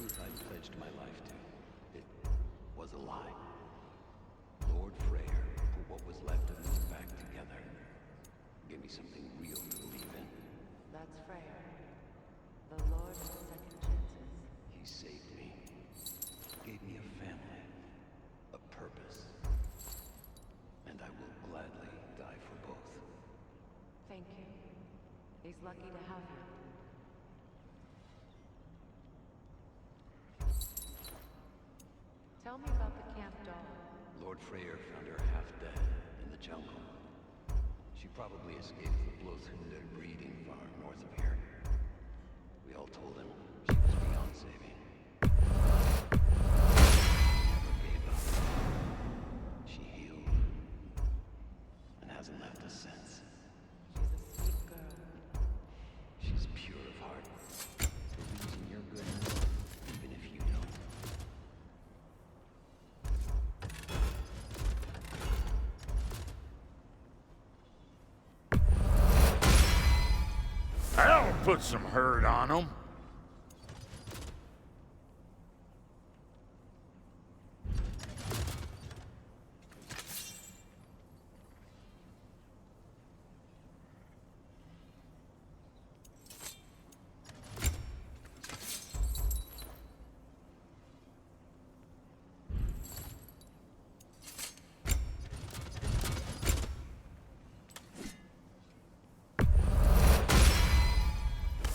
truth I pledged my life to. It was a lie. Lord Freyr put what was left of us back together. Gave me something real to believe in. That's Freyr. The Lord of Second Chances. He saved me. Gave me a family. A purpose. And I will gladly die for both. Thank you. He's lucky to have you. Tell me about the camp dog. Lord Freyr found her half dead in the jungle. She probably escaped the Blothhunder breeding farm north of here. We all told him she was beyond saving. She never gave up. She healed. And hasn't left us since. She's a sweet girl. She's pure of heart. Believes in your goodness, even if you don't. I'll put some hurt on them.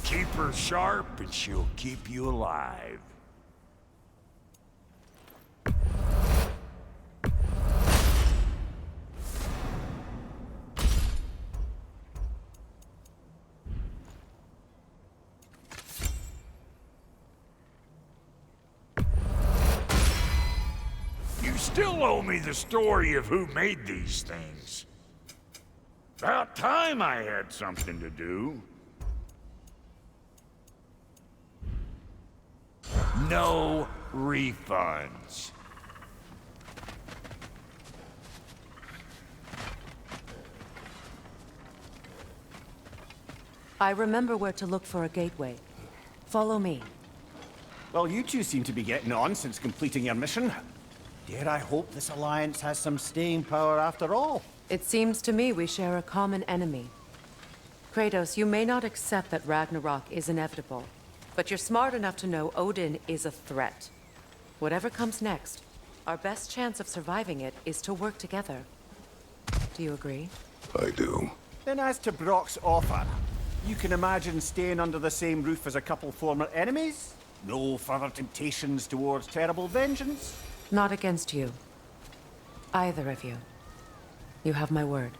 Keep her sharp and she'll keep you alive. You still owe me the story of who made these things. About time I had something to do. No refunds. I remember where to look for a gateway. Follow me. Well, you two seem to be getting on since completing your mission. Dare I hope this alliance has some staying power after all? It seems to me we share a common enemy. Kratos, you may not accept that Ragnarok is inevitable, but you're smart enough to know Odin is a threat. Whatever comes next, our best chance of surviving it is to work together. Do you agree? I do. Then as to Brock's offer, you can imagine staying under the same roof as a couple former enemies? No further temptations towards terrible vengeance? Not against you. Either of you. You have my word.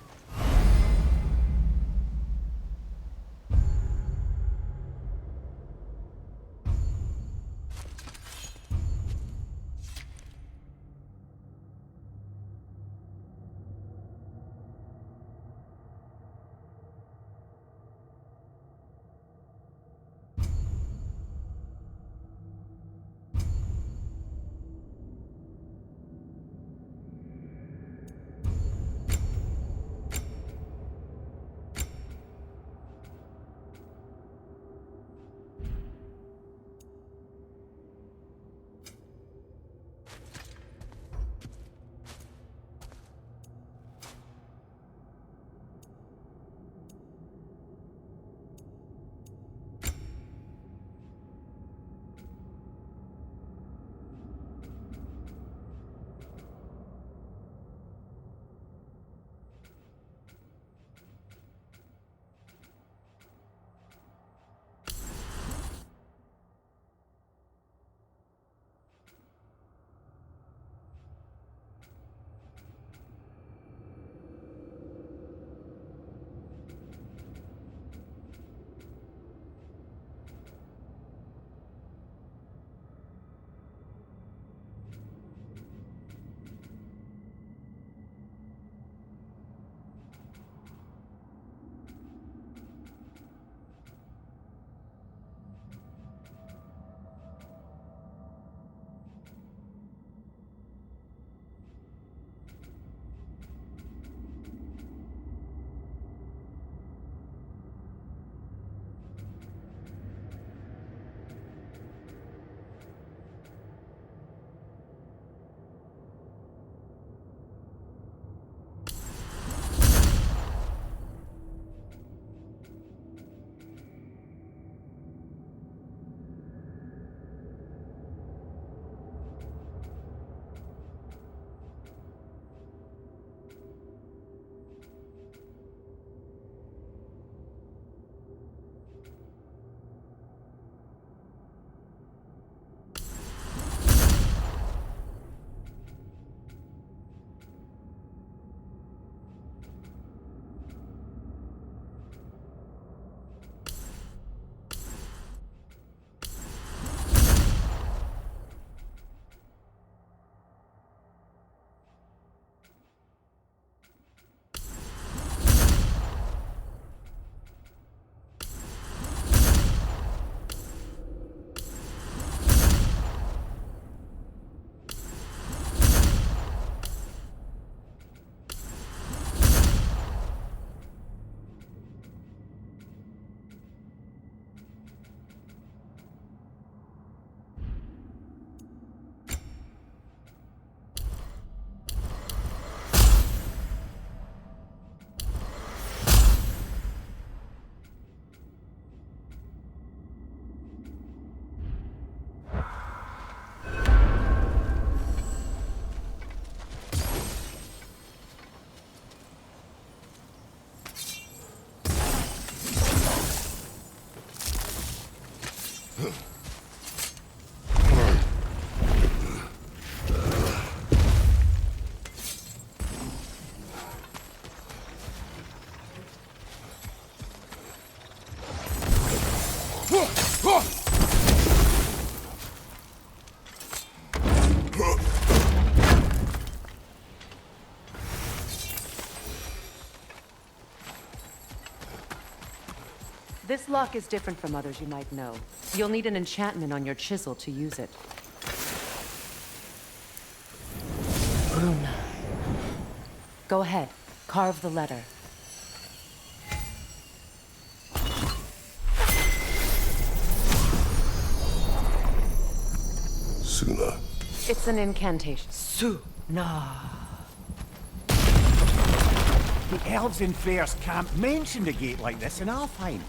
This lock is different from others you might know. You'll need an enchantment on your chisel to use it. Rune. Go ahead. Carve the letter. Suna. It's an incantation. Suna. The elves in Freyr's camp mentioned a gate like this in Alfheim.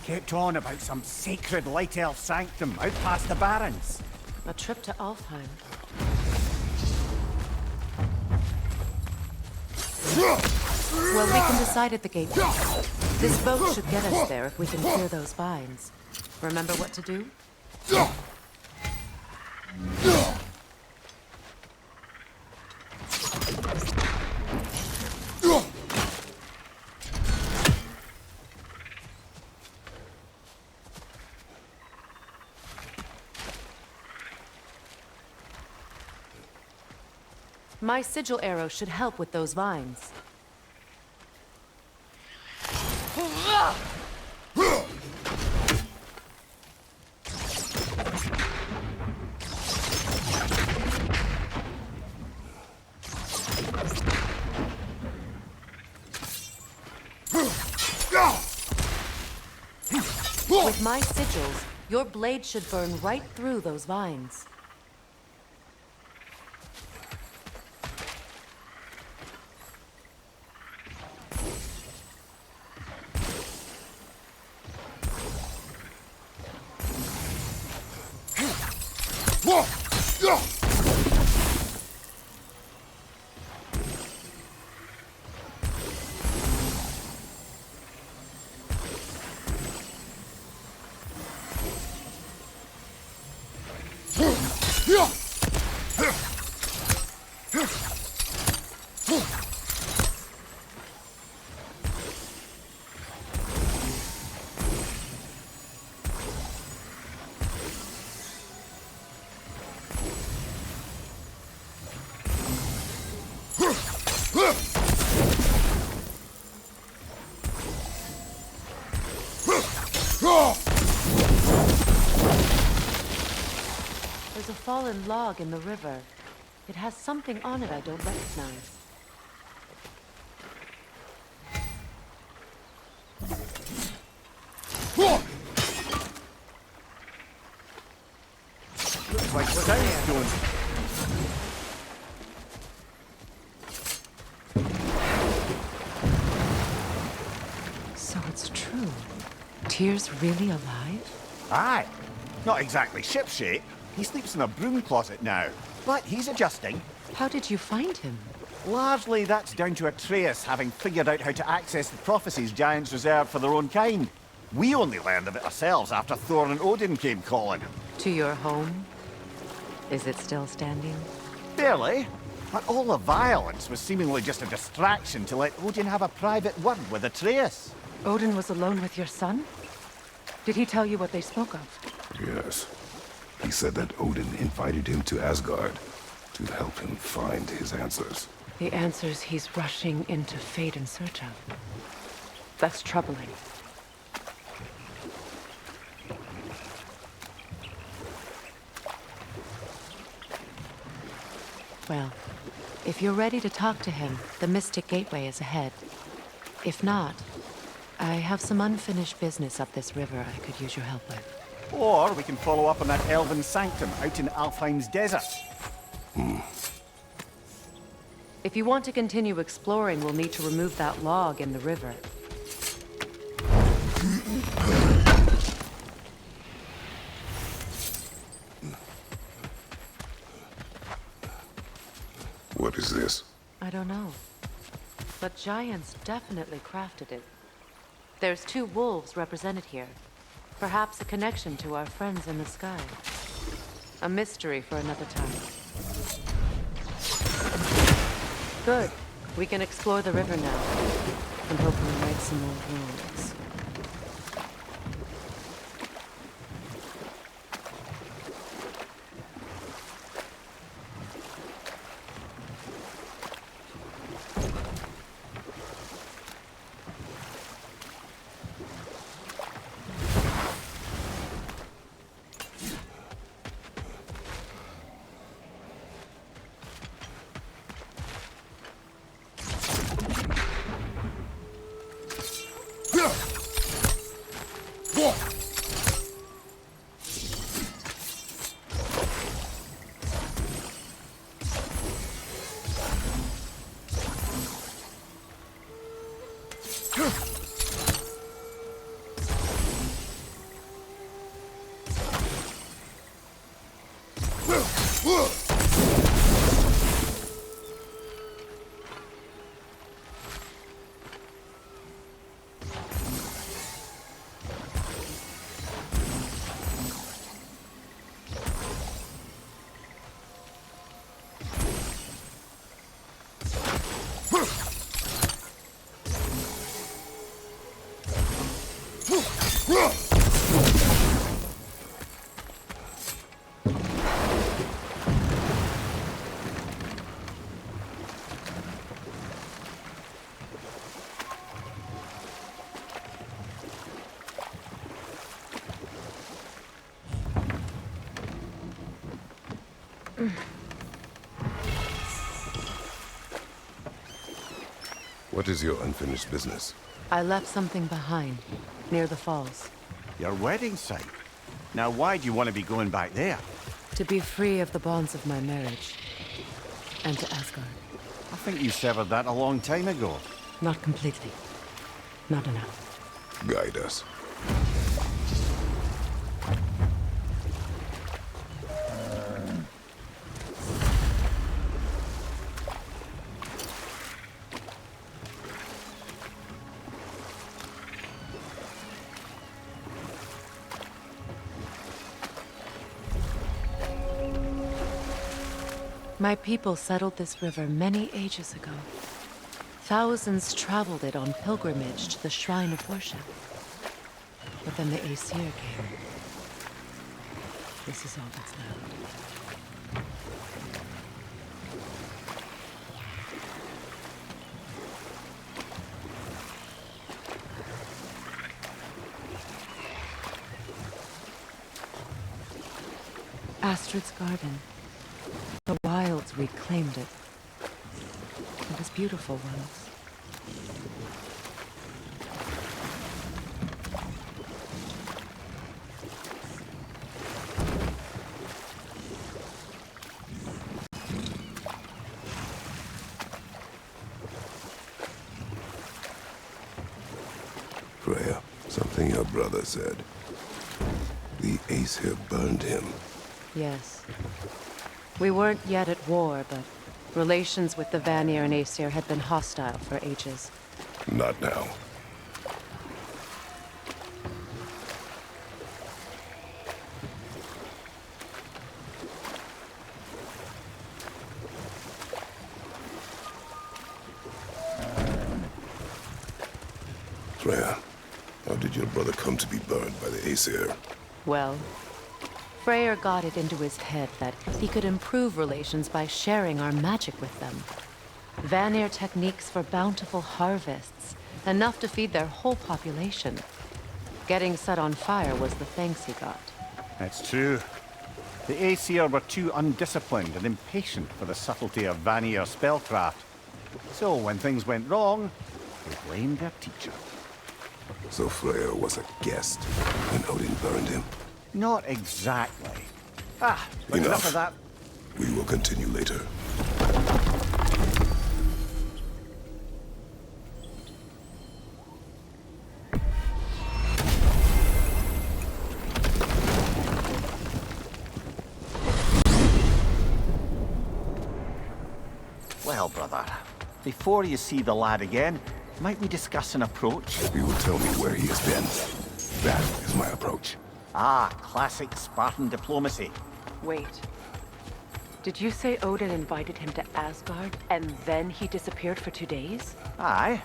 Kept on about some sacred light elf sanctum out past the barrens. A trip to Alfheim. Well, we can decide at the gate. This boat should get us there if we can clear those vines. Remember what to do? My sigil arrow should help with those vines. With my sigils, your blade should burn right through those vines. There's a fallen log in the river. It has something on it I don't recognize. Looks like sandstone. So it's true. Tyr's really alive? Aye. Not exactly shipshape. He sleeps in a broom closet now. But he's adjusting. How did you find him? Largely that's down to Atreus having figured out how to access the prophecies giants reserved for their own kind. We only learned of it ourselves after Thor and Odin came calling. To your home? Is it still standing? Barely. But all the violence was seemingly just a distraction to let Odin have a private word with Atreus. Odin was alone with your son? Did he tell you what they spoke of? Yes. He said that Odin invited him to Asgard to help him find his answers. The answers he's rushing into fate in search of. That's troubling. Well, if you're ready to talk to him, the Mystic Gateway is ahead. If not, I have some unfinished business up this river I could use your help with. Or we can follow up on that elven sanctum out in Alfheim's desert. If you want to continue exploring, we'll need to remove that log in the river. What is this? I don't know. But giants definitely crafted it. There's 2 wolves represented here. Perhaps a connection to our friends in the sky. A mystery for another time. Good. We can explore the river now, and hopefully right some old wrongs. What is your unfinished business? I left something behind, near the falls. Your wedding site. Now why do you want to be going back there? To be free of the bonds of my marriage. And to Asgard. I think you severed that a long time ago. Not completely. Not enough. Guide us. My people settled this river many ages ago. Thousands traveled it on pilgrimage to the shrine of worship. But then the Aesir came. This is all that's left. Astrid's garden. The wilds reclaimed it. It was beautiful once. Freya, something your brother said. The Aesir burned him. Yes. We weren't yet at war, but relations with the Vanir and Aesir had been hostile for ages. Not now. Freya, how did your brother come to be burned by the Aesir? Well, Freyr got it into his head that he could improve relations by sharing our magic with them. Vanir techniques for bountiful harvests, enough to feed their whole population. Getting set on fire was the thanks he got. That's true. The Aesir were too undisciplined and impatient for the subtlety of Vanir spellcraft. So when things went wrong, they blamed their teacher. So Freya was a guest when Odin burned him? Not exactly. But enough of that. We will continue later. Well, brother, before you see the lad again, might we discuss an approach? You will tell me where he has been. That is my approach. Ah, classic Spartan diplomacy. Wait. Did you say Odin invited him to Asgard, and then he disappeared for 2 days? Aye,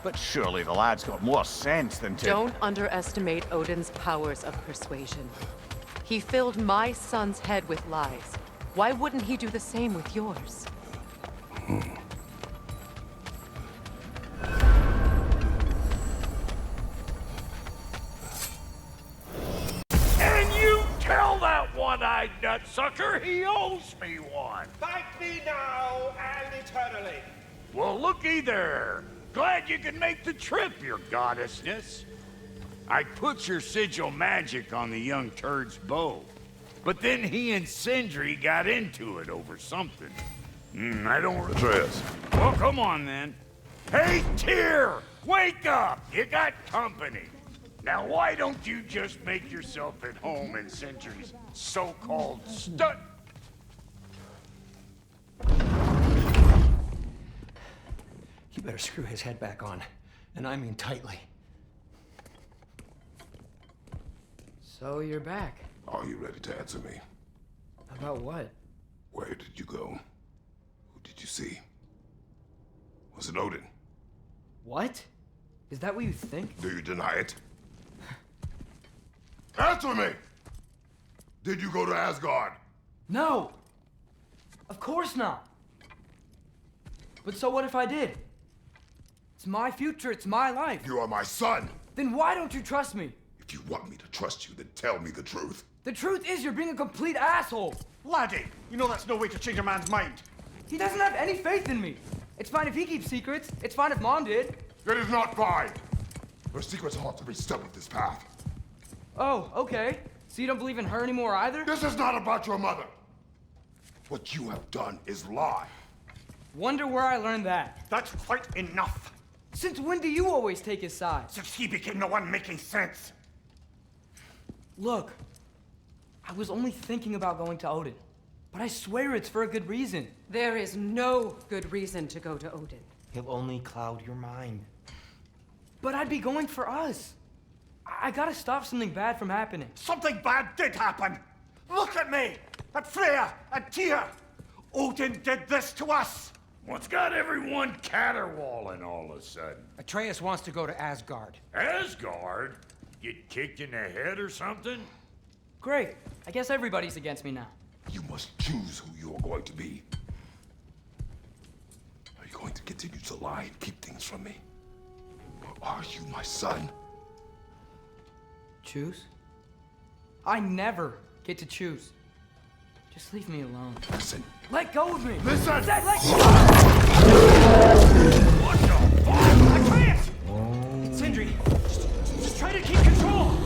but surely the lad's got more sense than to... Don't underestimate Odin's powers of persuasion. He filled my son's head with lies. Why wouldn't he do the same with yours? And you tell that one-eyed nutsucker he owes me one. Thank me now and eternally. Well, looky there. Glad you can make the trip, your goddessness. I put your sigil magic on the young turd's bow, but then he and Sindri got into it over something. I don't... Atreus, Well, come on then. Hey, Tyr! Wake up! You got company. Now, why don't you just make yourself at home in Sindri's so-called stunt? You better screw his head back on, and I mean tightly. So you're back. are you ready to answer me? About what? Where did you go? Who did you see? Was it Odin? What? Is that what you think? Do you deny it? Answer me! Did you go to Asgard? No! Of course not! But so what if I did? It's my future, it's my life. You are my son! Then why don't you trust me? If you want me to trust you, then tell me the truth. The truth is you're being a complete asshole. Laddie, you know that's no way to change a man's mind. He doesn't have any faith in me. It's fine if he keeps secrets. It's fine if Mom did. It is not fine! Her secrets ought to be stuck with this path. Oh, okay. So you don't believe in her anymore either? This is not about your mother! What you have done is lie. Wonder where I learned that. That's quite enough. Since when do you always take his side? Since he became the one making sense. Look, I was only thinking about going to Odin, but I swear it's for a good reason. There is no good reason to go to Odin. He'll only cloud your mind. But I'd be going for us. I gotta stop something bad from happening. Something bad did happen. Look at me, at Freya, at Tyr. Odin did this to us. What's got everyone caterwauling all of a sudden? Atreus wants to go to Asgard. Asgard? Get kicked in the head or something? Great. I guess everybody's against me now. You must choose who you are going to be. Are you going to continue to lie and keep things from me? Or are you my son? Choose? I never get to choose. Just leave me alone. Listen. Let go of me! Listen! Zed, let go! What the fuck? I can't! Sindri, just try to keep control!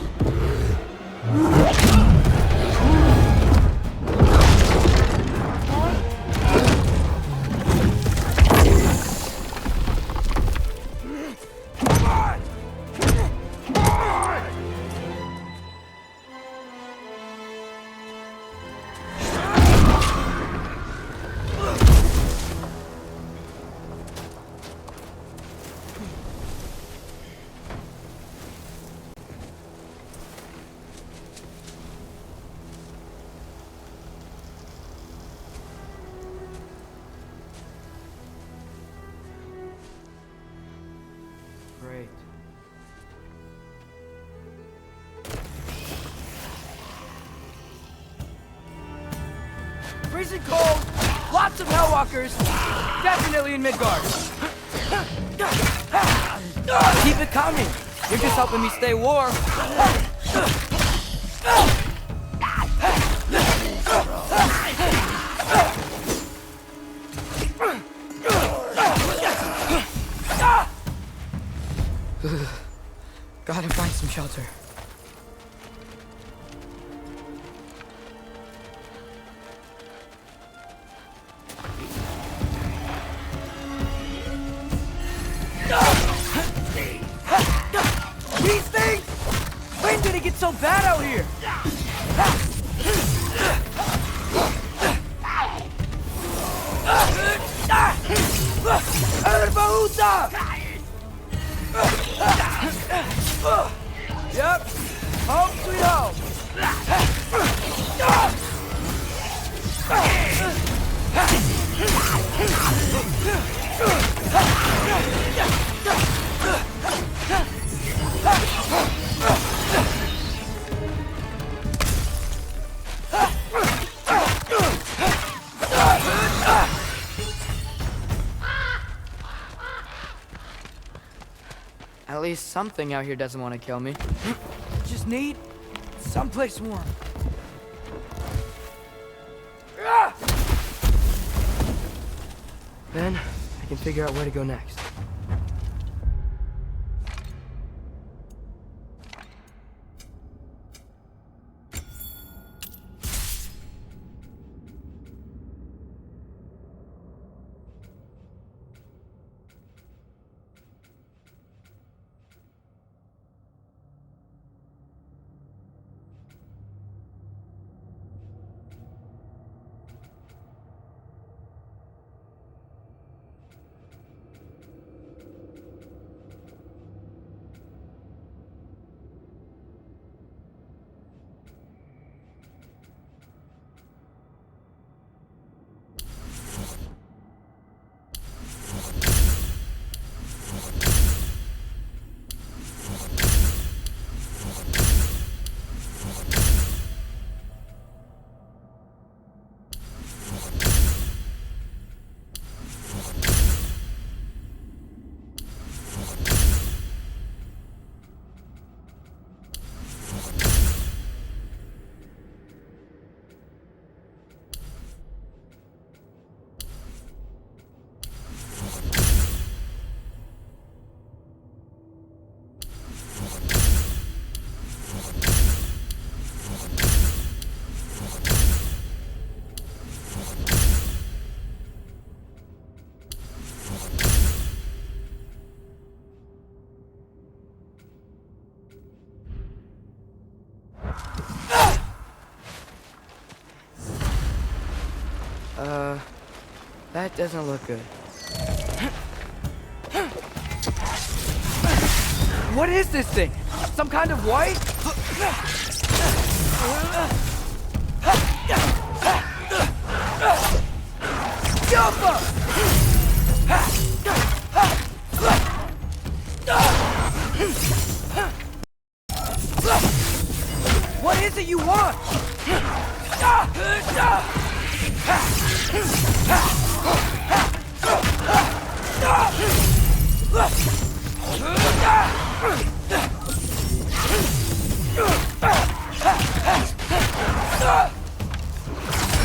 Great. Freezing cold, lots of Hellwalkers, definitely in Midgard. Keep it coming. You're just helping me stay warm. Gotta find some shelter. These things! When did it get so bad out here? Yep, least something out here doesn't want to kill me. Just need someplace warm. Then I can figure out where to go next. That doesn't look good. What is this thing? Some kind of white? Jump up! What is it you want?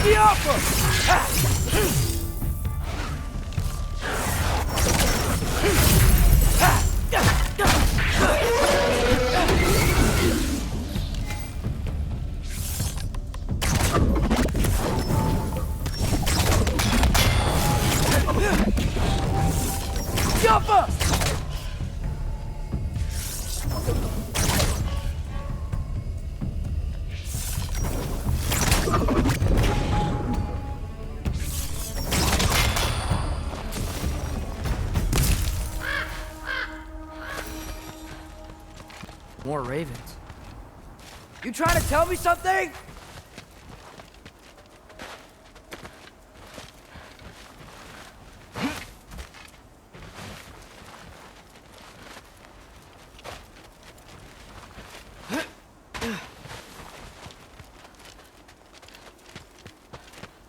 The offer! Jump up! More ravens. You trying to tell me something?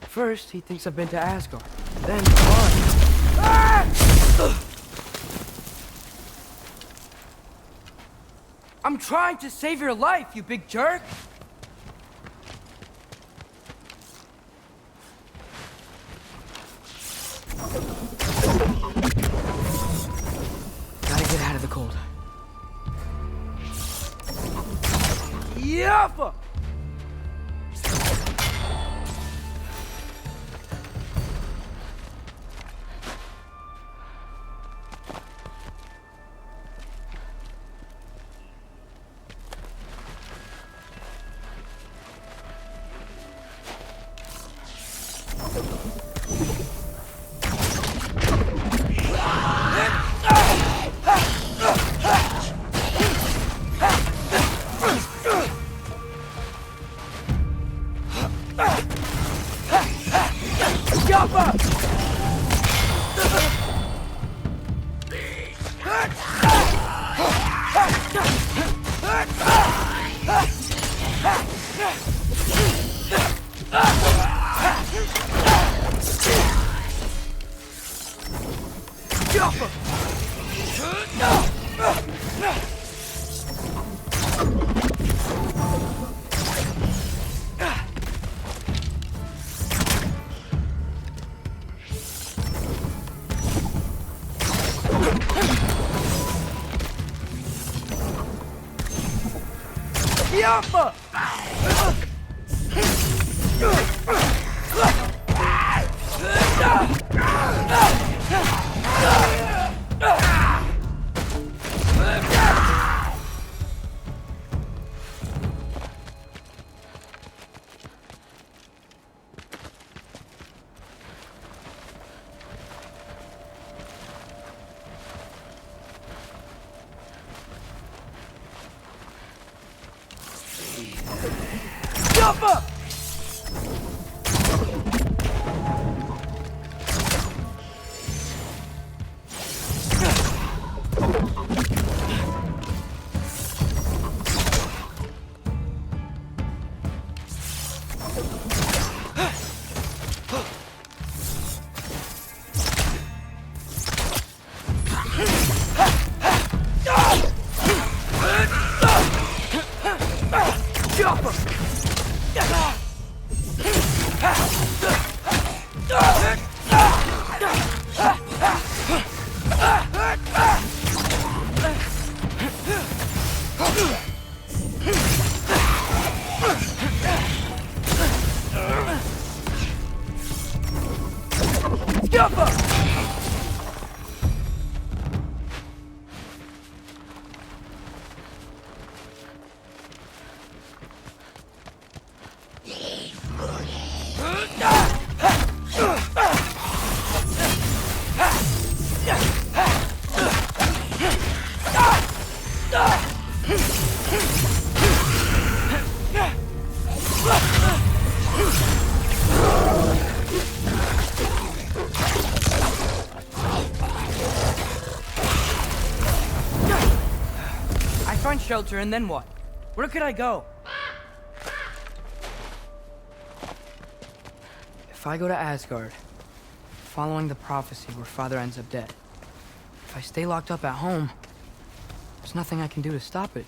First, he thinks I've been to Asgard. Then, I'm trying to save your life, you big jerk! Gotta get out of the cold. Yappa! Yappa! Yappa! Find shelter, and then what? Where could I go? If I go to Asgard, following the prophecy where Father ends up dead, if I stay locked up at home, there's nothing I can do to stop it.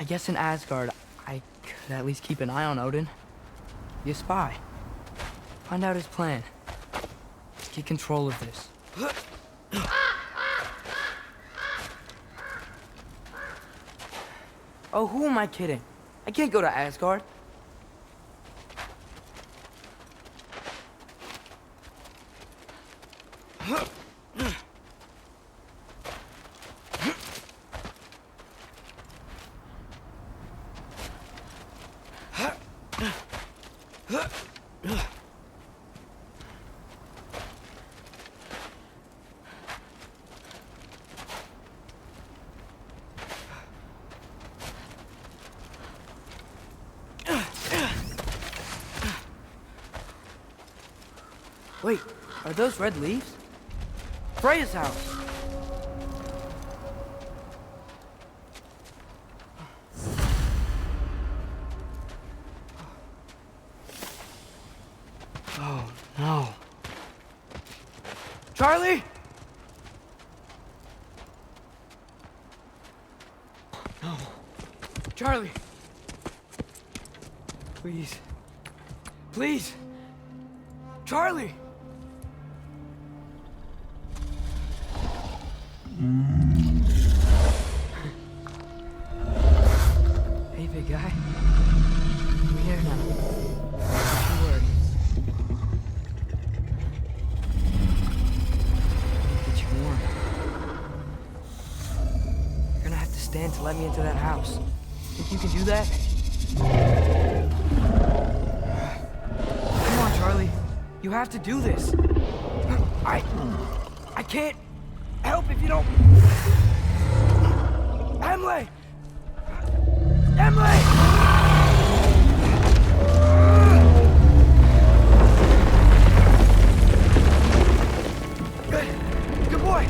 I guess in Asgard, I could at least keep an eye on Odin. Be a spy. Find out his plan. Get control of this. Oh, who am I kidding? I can't go to Asgard. Wait, are those red leaves? Freya's house! Oh, no. Charlie! No. Charlie! Please. Please! Charlie! Hey, big guy. I'm here now. Don't you worry. Get you warm. You're gonna have to stand to let me into that house. Think you can do that? Come on, Charlie. You have to do this. I can't help if you don't... Emily! Emily! Good boy!